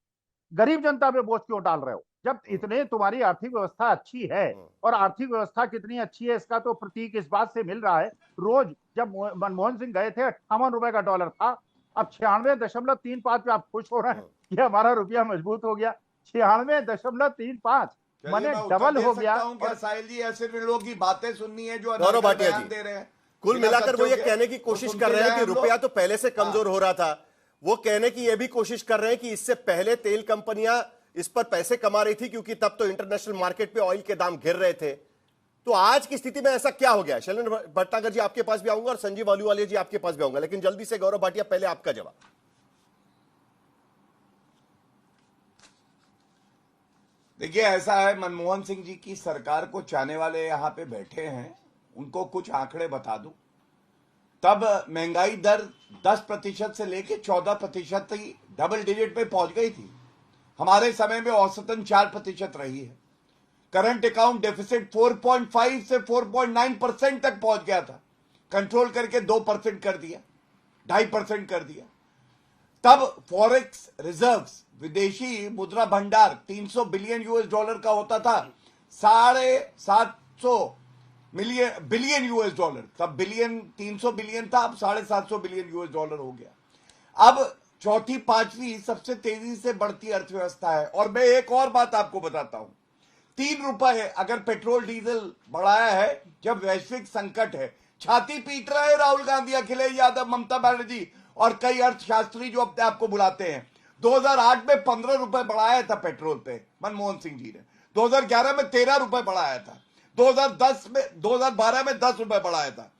गरीब जनता पे बोझ क्यों डाल रहे हो? जब इतने तुम्हारी आर्थिक व्यवस्था अच्छी है, और आर्थिक व्यवस्था कितनी अच्छी है इसका तो प्रतीक इस बात से मिल रहा है, रोज जब मनमोहन सिंह गए थे 58 रुपए का डॉलर था, अब 96.35 पे आप खुश हो रहे हैं कि हमारा रुपया मजबूत हो गया। 96.35 मैंने डबल हो गया। और साहिल जी, ऐसे लोगों की बातें सुननी है जो गौरव भाटिया जी दे रहे हैं। कुल मिलाकर वो ये कहने की कोशिश कर रहे हैं कि रुपया तो पहले से कमजोर हो रहा था, वो कहने की ये भी कोशिश कर रहे हैं कि इससे पहले तेल कंपनियां इस पर पैसे कमा रही थी, क्योंकि तब तो इंटरनेशनल मार्केट पे ऑयल के दाम गिर रहे थे। तो आज की स्थिति में ऐसा क्या हो गया? शैलेंद्र भट्टागर जी आपके पास भी आऊंगा और संजीव आलूवालिया जी आपके पास भी आऊंगा, लेकिन जल्दी से गौरव भाटिया, पहले आपका जवाब। देखिए, ऐसा है, मनमोहन सिंह जी की सरकार को चाहने वाले यहां पे बैठे हैं, उनको कुछ आंकड़े बता दूं। तब महंगाई दर 10% से लेके 14% तक डबल डिजिट पे पहुंच गई थी। हमारे समय में औसतन 4% रही है। करंट अकाउंट डेफिसिट 4.5 से 4.9% तक पहुंच गया था, कंट्रोल करके 2% कर दिया, 2.5% कर दिया। तब फॉरेक्स रिजर्व्स, विदेशी मुद्रा भंडार 300 बिलियन US डॉलर का होता था, 750 बिलियन US डॉलर। तब बिलियन 300 बिलियन था, अब 750 बिलियन US डॉलर हो गया। अब चौथी पांचवी सबसे तेजी से बढ़ती अर्थव्यवस्था है। और मैं एक और बात आपको बताता हूं, 3 रुपए अगर पेट्रोल डीजल बढ़ाया है जब वैश्विक संकट है, छाती पीट रहे हैं राहुल गांधी, अखिलेश यादव, ममता बनर्जी और कई अर्थशास्त्री जो अपने आपको बुलाते हैं। 2008 में 15 रुपए बढ़ाया था पेट्रोल पे मनमोहन सिंह जी ने, 2011 में 13 रुपए बढ़ाया था, 2012 में 10 रुपए बढ़ाया था,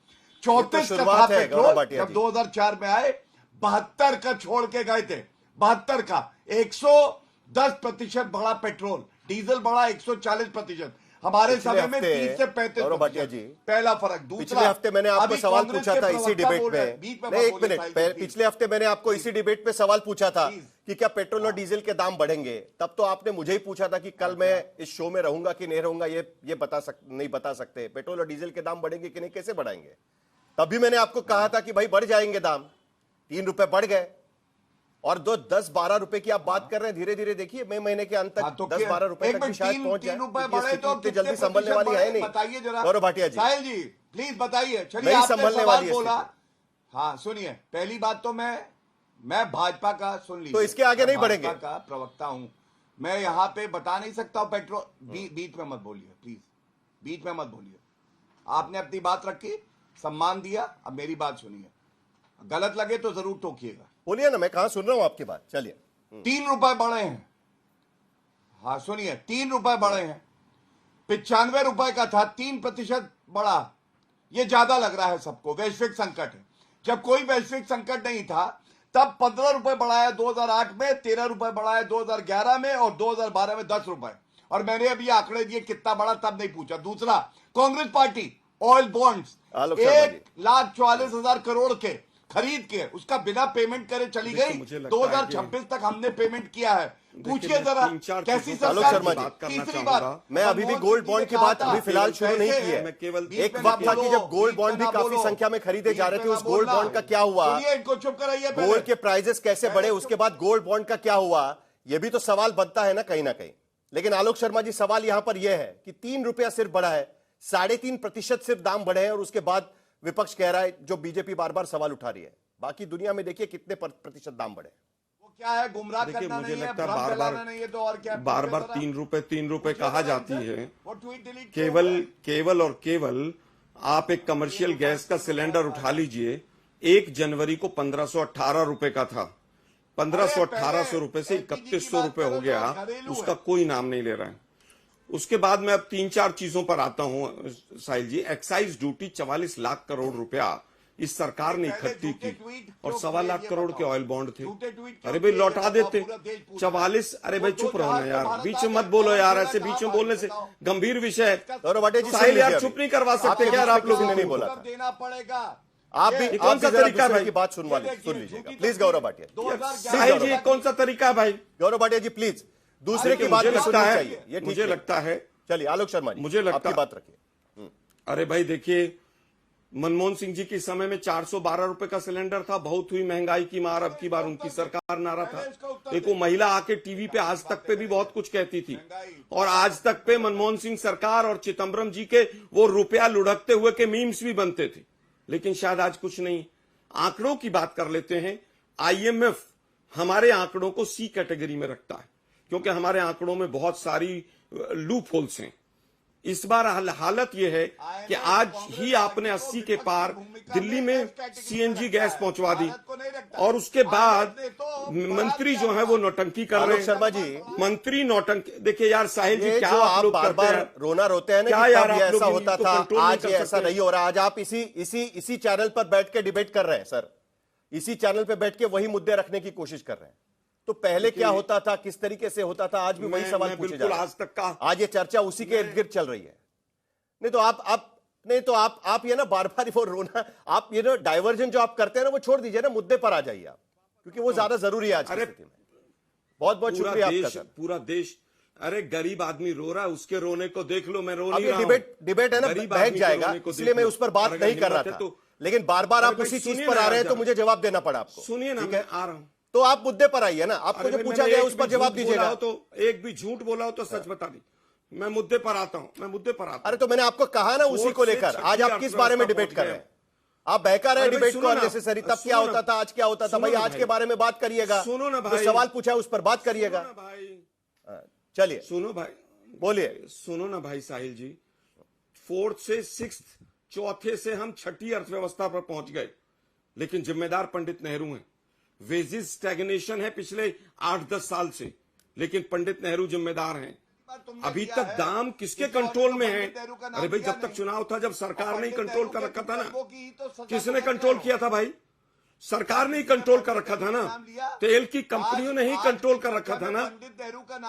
34 का था पेट्रोल जब 2004 में आए, 72 का छोड़ के गए थे, 72 का 110% बढ़ा पेट्रोल, डीजल बढ़ा 140%। हमारे समय में 30 से 35%। पहला फर्क। पिछले हफ्ते मैंने आपको सवाल पूछा था इसी डिबेट में, नहीं एक मिनट, पिछले हफ्ते मैंने आपको इसी डिबेट में सवाल पूछा था कि क्या पेट्रोल और डीजल के दाम बढ़ेंगे। तब तो आपने मुझे ही पूछा था कि कल मैं इस शो में रहूंगा कि नहीं रहूंगा, ये नहीं बता सकते। पेट्रोल और डीजल के दाम बढ़ेंगे कि नहीं, कैसे बढ़ाएंगे? तब भी मैंने आपको कहा था कि भाई बढ़ जाएंगे दाम। 3 रुपए बढ़ गए और 10-12 रुपए की आप बात कर रहे हैं। धीरे धीरे देखिए मई महीने के अंत तक 10-12 रुपए तक शायद पहुंच जाए। तो जल्दी संभलने वाली है नहीं। बताइए जरा गौरव भाटिया जी, साहिल जी प्लीज बताइए। चलिए नहीं आपने संभलने सवाल वाली है बोला। हाँ सुनिए, पहली बात तो मैं भाजपा का सुन लीजिए, तो इसके आगे नहीं बढ़ेंगे। भाजपा का प्रवक्ता हूं मैं, यहाँ पे बता नहीं सकता हूं पेट्रोल। बीच में मत बोलिए प्लीज, बीच में मत बोलिए। आपने अपनी बात रखी, सम्मान दिया, अब मेरी बात सुनिए। गलत लगे तो जरूर टोकिएगा। बोलिए ना, मैं कहां सुन रहा हूं आपकी बात। चलिए। 3 रुपए बढ़े हैं। हाँ सुनिए, 3 रुपए बढ़े हैं। 95 रुपए का था, 3% बढ़ा। ये ज्यादा लग रहा है सबको, वैश्विक संकट है। जब कोई वैश्विक संकट नहीं था तब 15 रुपए बढ़ाया 2008 में, 13 रुपए बढ़ाया 2011 में और 2012 में 10 रुपए। और मैंने अभी आंकड़े दिए कितना बढ़ा तब नहीं पूछा। दूसरा, Congress party oil bonds 1,40,000 crore के खरीद के उसका बिना पेमेंट करे चली गई। 2026 तक हमने पेमेंट किया है। पूछिए जरा कैसी सरकार। तीसरी बात, मैं अभी भी गोल्ड बॉन्ड की बात अभी फिलहाल शुरू नहीं की है। केवल एक वक्त था कि जब गोल्ड बॉन्ड भी काफी संख्या में खरीदे जा रहे थे, उस गोल्ड बॉन्ड का क्या हुआ, इनको चुप कराइए। गोल्ड के प्राइजेस कैसे बढ़े, उसके बाद गोल्ड बॉन्ड का क्या हुआ, यह भी तो सवाल बनता है ना कहीं। लेकिन आलोक शर्मा जी, सवाल यहां पर यह है कि 3 रुपया सिर्फ बढ़ा है, 3.5% सिर्फ दाम बढ़े हैं, और उसके बाद विपक्ष कह रहा है, जो बीजेपी बार बार सवाल उठा रही है, बाकी दुनिया में देखिए कितने प्रतिशत दाम बढ़े। वो क्या है, गुमराह करना मुझे नहीं है, लगता है भ्रम फैलाना नहीं है, तो और क्या? बार 3 रुपए कहा जाती है। केवल और केवल आप एक कमर्शियल गैस का सिलेंडर उठा लीजिए, 1 जनवरी को 1518 रुपए का था, 1500-1800 रुपए से 3100 रुपए हो गया, उसका कोई नाम नहीं ले रहा है। उसके बाद मैं अब 3-4 चीजों पर आता हूं साहिल जी। एक्साइज ड्यूटी 44 लाख करोड़ रुपया इस सरकार ने इकट्ठी की, और 1.25 लाख करोड़ के ऑयल बॉन्ड थे। अरे भाई लौटा देते 44। अरे भाई चुप रहो ना यार, बीच में मत बोलो यार, ऐसे बीच में बोलने से गंभीर विषय है। साहिल यार चुप नहीं करवा सकते यार आप लोगों ने? नहीं बोला देना पड़ेगा। आप भी कौन सा तरीका है भाई? की बात सुन लीजिएगा प्लीज गौरव भाटिया। साहिल जी कौन सा तरीका है भाई? गौरव भाटिया जी प्लीज, दूसरे की बात सुननी चाहिए, ये मुझे लगता है। चलिए आलोक शर्मा जी, मुझे लगता आपकी बात रखिए। अरे भाई देखिए, मनमोहन सिंह जी के समय में 412 रुपए का सिलेंडर था, बहुत हुई महंगाई की मार, अब की बार उनकी सरकार नारा था। देखो, महिला आके टीवी पे आज तक पे भी बहुत कुछ कहती थी, और आज तक पे मनमोहन सिंह सरकार और चिदम्बरम जी के वो रुपया लुढ़कते हुए के मीम्स भी बनते थे, लेकिन शायद आज कुछ नहीं। आंकड़ों की बात कर लेते हैं। IMF हमारे आंकड़ों को C कैटेगरी में रखता है, क्योंकि हमारे आंकड़ों में बहुत सारी लूप होल्स हैं। इस बार हालत यह है कि आज ही आपने 80 के पार दिल्ली में CNG गैस पहुंचवा दी, और उसके बाद मंत्री जो है वो नौटंकी कर रहे हैं। शर्मा जी, मंत्री नौटंकी। देखिए यार साहिल जी, क्या आप लोग बार-बार रोना रोते हैं ना, क्या यार आप ऐसा होता था, आज ये ऐसा नहीं हो रहा। आज आप इसी चैनल पर बैठ के डिबेट कर रहे हैं सर, इसी चैनल पर बैठ के वही मुद्दे रखने की कोशिश कर रहे हैं। तो पहले क्या होता था, किस तरीके से होता था, आज भी वही सवाल पूछे जा रहे हैं। आज तक का आज ये चर्चा उसी के इर्द गिर्द चल रही है। नहीं तो आप नहीं तो आप ये ना बार बार वो रोना, आप ये ना डाइवर्जन जो आप करते हैं ना वो छोड़ दीजिए ना, मुद्दे पर आ जाइए आप, क्योंकि वो ज्यादा जरूरी है आज की स्थिति में। बहुत बहुत शुक्रिया आपका सर। पूरा देश, अरे गरीब आदमी रो रहा है, उसके रोने को देख लो, मैं रो नहीं रहा हूं। डिबेट है ना, बहक जाएगा, इसलिए मैं उस पर बात नहीं कर रहा था, लेकिन बार बार आप उसी चीज पर आ रहे हैं तो मुझे जवाब देना पड़ा आपको। सुनिए ना, मैं आ रहा हूं तो आप मुद्दे पर आइए ना, आपको जो पूछा गया उस पर जवाब दीजिएगा। तो एक भी झूठ बोला हो तो सच बता दी। मैं मुद्दे पर आता हूं, अरे तो मैंने आपको कहा ना उसी को लेकर, आज आप किस बारे में डिबेट कर रहे हैं? आप बहका रहे हैं डिबेट को अननेसेसरी, तब क्या होता था, आज क्या होता था? भाई आज के बारे में बात करिएगा, सुनो ना भाई, सवाल पूछा उस पर बात करिएगा। चलिए सुनो भाई, बोलिए। सुनो ना भाई साहिल जी, 4th से 6th, चौथे से हम 6ठी अर्थव्यवस्था पर पहुंच गए, लेकिन जिम्मेदार पंडित नेहरू हैं। वेजेस स्टैग्नेशन है पिछले 8-10 साल से, लेकिन पंडित नेहरू जिम्मेदार हैं। अभी तक दाम किसके कंट्रोल में है? अरे भाई जब तक चुनाव था, जब सरकार ने ही कंट्रोल कर रखा था ना, किसने कंट्रोल किया था भाई? सरकार ने ही कंट्रोल कर रखा था ना, तेल की कंपनियों ने ही कंट्रोल कर रखा था ना।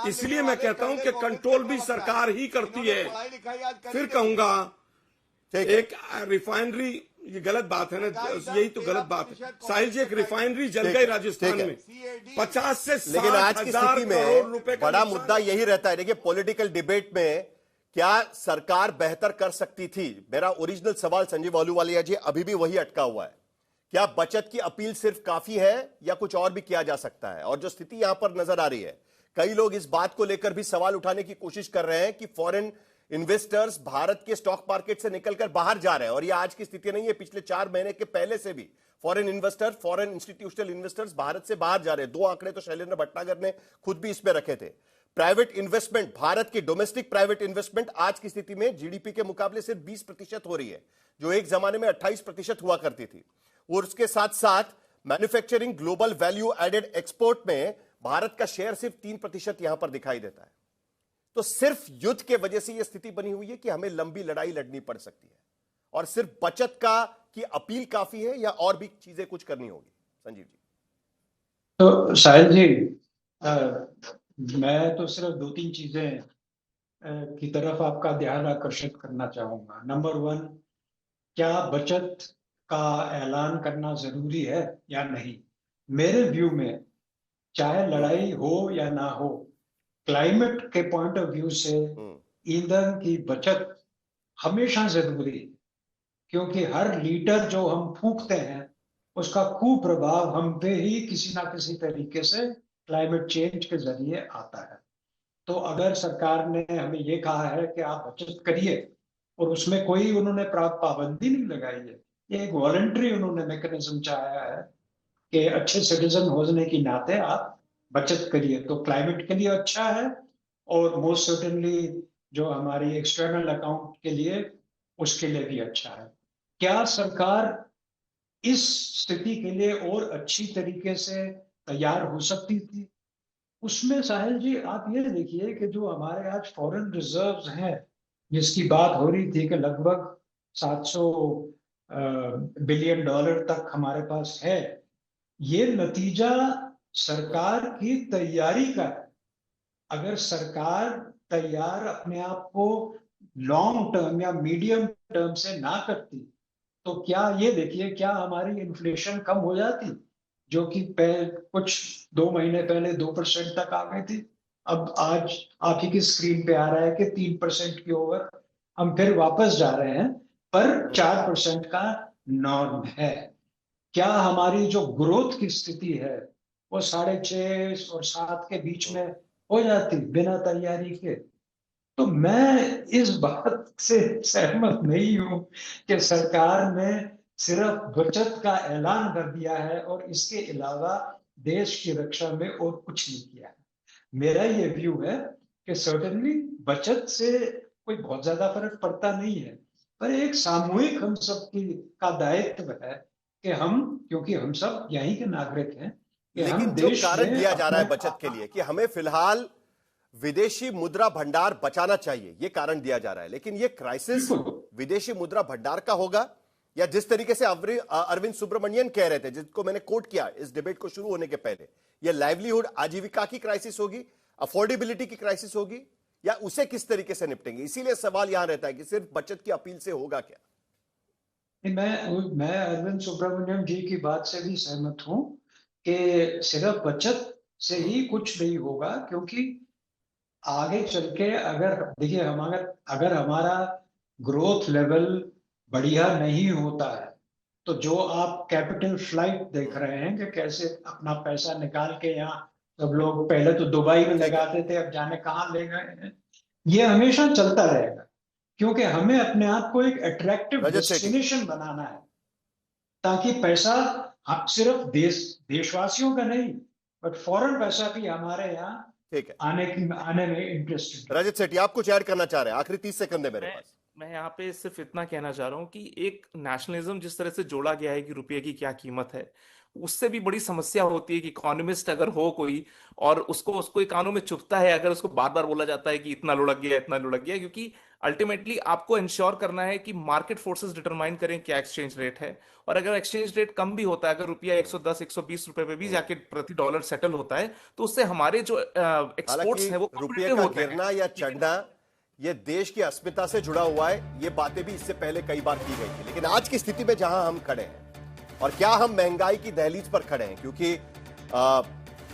इसलिए मैं कहता हूं कि कंट्रोल भी सरकार ही करती है। फिर कहूंगा एक रिफाइनरी, ये गलत बात है ना, यही तो गलत बात है साहिल जी। एक रिफाइनरी जल गई राजस्थान में, 50 से 60 लेकिन आज की स्थिति में बड़ा मुद्दा यही रहता है। देखिए पॉलिटिकल डिबेट में क्या सरकार बेहतर कर सकती थी? मेरा ओरिजिनल सवाल संजीव अहलूवालिया जी अभी भी वही अटका हुआ है। क्या बचत की अपील सिर्फ काफी है या कुछ और भी किया जा सकता है? और जो स्थिति यहां पर नजर आ रही है, कई लोग इस बात को लेकर भी सवाल उठाने की कोशिश कर रहे हैं कि फॉरेन इन्वेस्टर्स भारत के स्टॉक मार्केट से निकलकर बाहर जा रहे हैं। और यह आज की स्थिति नहीं है, पिछले 4 महीने के पहले से भी foreign investor, foreign institutional investors Bharat से बाहर जा रहे हैं। 2 आंकड़े तो शैलेंद्र भटनागर ने खुद भी इसमें रखे थे। प्राइवेट इन्वेस्टमेंट, भारत की डोमेस्टिक प्राइवेट इन्वेस्टमेंट आज की स्थिति में जीडीपी के मुकाबले सिर्फ 20% हो रही है, जो एक जमाने में 28% हुआ करती थी। और उसके साथ साथ manufacturing global value added export में भारत का शेयर सिर्फ 3% यहां पर दिखाई देता है। तो सिर्फ युद्ध के वजह से यह स्थिति बनी हुई है कि हमें लंबी लड़ाई लड़नी पड़ सकती है, और सिर्फ बचत की अपील काफी है या और भी चीजें कुछ करनी होगी? संजीव जी। तो साहिल जी, मैं तो सिर्फ 2-3 चीजें की तरफ आपका ध्यान आकर्षित करना चाहूंगा। नंबर 1, क्या बचत का ऐलान करना जरूरी है या नहीं? मेरे व्यू में चाहे लड़ाई हो या ना हो, क्लाइमेट के पॉइंट ऑफ व्यू से ईंधन की बचत हमेशा जरूरी है, क्योंकि हर लीटर जो हम फूंकते हैं उसका कुप्रभाव हम पे ही किसी ना किसी तरीके से क्लाइमेट चेंज के जरिए आता है। तो अगर सरकार ने हमें ये कहा है कि आप बचत करिए और उसमें कोई उन्होंने पाबंदी नहीं लगाई है, ये एक वॉलंटरी उन्होंने मैकेनिज्म चाहा है कि अच्छे सिटीजन होने के नाते आप बचत करिए, तो क्लाइमेट के लिए अच्छा है और मोस्ट सर्टेनली जो हमारी एक्सटर्नल अकाउंट के लिए उसके लिए भी अच्छा है। क्या सरकार इस स्थिति के लिए और अच्छी तरीके से तैयार हो सकती थी? उसमें साहिल जी आप ये देखिए कि जो हमारे आज फॉरेन रिजर्व्स हैं, जिसकी बात हो रही थी कि लगभग 700 बिलियन डॉलर तक हमारे पास है, ये नतीजा सरकार की तैयारी का है। अगर सरकार तैयार अपने आप को लॉन्ग टर्म या मीडियम टर्म से ना करती, तो क्या ये देखिए क्या हमारी इन्फ्लेशन कम हो जाती, जो कि कुछ 2 महीने पहले 2% तक आ गई थी। अब आज आप ही की स्क्रीन पे आ रहा है कि 3% की ओवर हम फिर वापस जा रहे हैं, पर 4% का नॉर्म है। क्या हमारी जो ग्रोथ की स्थिति है वो 6.5 और 7 के बीच में हो जाती बिना तैयारी के? तो मैं इस बात से सहमत नहीं हूं कि सरकार ने सिर्फ बचत का ऐलान कर दिया है और इसके अलावा देश की रक्षा में और कुछ नहीं किया है। मेरा ये व्यू है कि सर्टेनली बचत से कोई बहुत ज्यादा फर्क पड़ता नहीं है, पर एक सामूहिक हम सब का दायित्व है कि हम, क्योंकि हम सब यहीं के नागरिक हैं, लेकिन जो कारण दिया जा रहा है बचत के लिए कि हमें फिलहाल विदेशी मुद्रा भंडार बचाना चाहिए, ये कारण दिया जा रहा है। लेकिन ये क्राइसिस विदेशी मुद्रा भंडार का होगा या जिस तरीके से अरविंद सुब्रमण्यन कह रहे थे, जिसको मैंने कोट किया इस डिबेट को शुरू होने के पहले, ये लाइवलीहुड आजीविका की क्राइसिस होगी, अफोर्डेबिलिटी की क्राइसिस होगी, या उसे किस तरीके से निपटेंगे? इसीलिए सवाल यहां रहता है कि सिर्फ बचत की अपील से होगा क्या? मैं अरविंद सुब्रमण्यम जी की बात से भी सहमत हूं कि सिर्फ बचत से ही कुछ नहीं होगा, क्योंकि आगे चल के अगर देखिए अगर हमारा ग्रोथ लेवल बढ़िया नहीं होता है तो जो आप कैपिटल फ्लाइट देख रहे हैं कि कैसे अपना पैसा निकाल के यहाँ सब लोग पहले तो दुबई में लगाते थे, अब जाने कहाँ ले गए हैं, ये हमेशा चलता रहेगा। क्योंकि हमें अपने आप को एक अट्रैक्टिव डेस्टिनेशन बनाना है ताकि पैसा सिर्फ देशवासियों का नहीं बट फॉरेन पैसा भी हमारे यहाँ आने में इंटरेस्टेड। रजत सेठी, आप कुछ ऐड करना चाह रहे हैं? आखिरी 30 सेकंड है मेरे पास। मैं यहाँ पे सिर्फ इतना कहना चाह रहा हूँ कि एक नेशनलिज्म जिस तरह से जोड़ा गया है कि रुपये की क्या कीमत है, उससे भी बड़ी समस्या होती है कि इकोनॉमिस्ट अगर हो कोई और उसको कानों में चुभता है अगर उसको बार बार बोला जाता है कि इतना लुढ़क गया, क्योंकि अल्टीमेटली आपको इंश्योर करना है कि मार्केट फोर्सेस डिटरमाइन करें क्या एक्सचेंज रेट है, और अगर एक्सचेंज रेट कम भी होता है, अगर रुपया 110-120 रुपए पे भी जाके प्रति डॉलर सेटल होता है, तो उससे हमारे जो एक्सपोर्ट्स हैं वो रुपये का गिरना या चढ़ना ये देश की अस्मिता से जुड़ा हुआ है। ये बातें भी इससे पहले कई बार की गई थी, लेकिन आज की स्थिति में जहां हम खड़े हैं और क्या हम महंगाई की दहलीज पर खड़े हैं, क्योंकि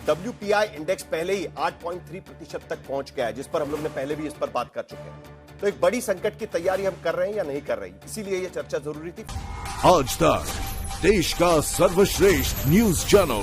WPI इंडेक्स पहले ही 8.3% तक पहुंच गया है, जिस पर हम लोग ने पहले भी इस पर बात कर चुके हैं। तो एक बड़ी संकट की तैयारी हम कर रहे हैं या नहीं कर रहे हैं, इसीलिए यह चर्चा जरूरी थी। आज तक देश का सर्वश्रेष्ठ न्यूज चैनल